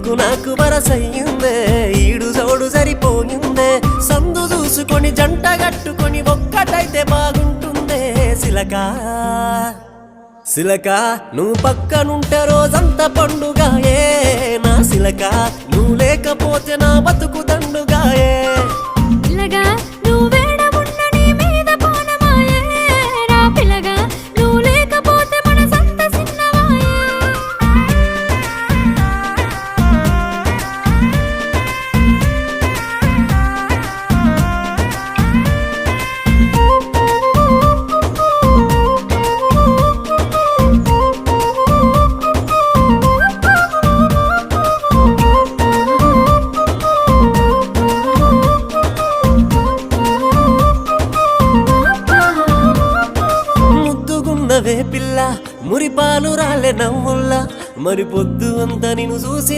నీకు నాకు వరసయ్యిందే ఈడు జోడు సరిపోయిందే సందు చూసుకొని జంట గట్టుకొని ఒక్కటైతే బాగుంటుందే సిలకా సిలక నువ్వు పక్కనుంటే రోజంతా పండుగాయే నా సిలక నువ్వు లేకపోతే నా బతుకు దండుగాయే పిల్లగా నువ్వేడ ఉన్న నీ మీద పోనమాయే రా పిల్లగా నువ్వు లేకపోతే మనసంత సిన్నవాయే ముద్దుగున్నవే పిల్ల మురిపాలు రాలే నవ్వుల్లా మరి పొద్దు అంతా నిన్ను చూసి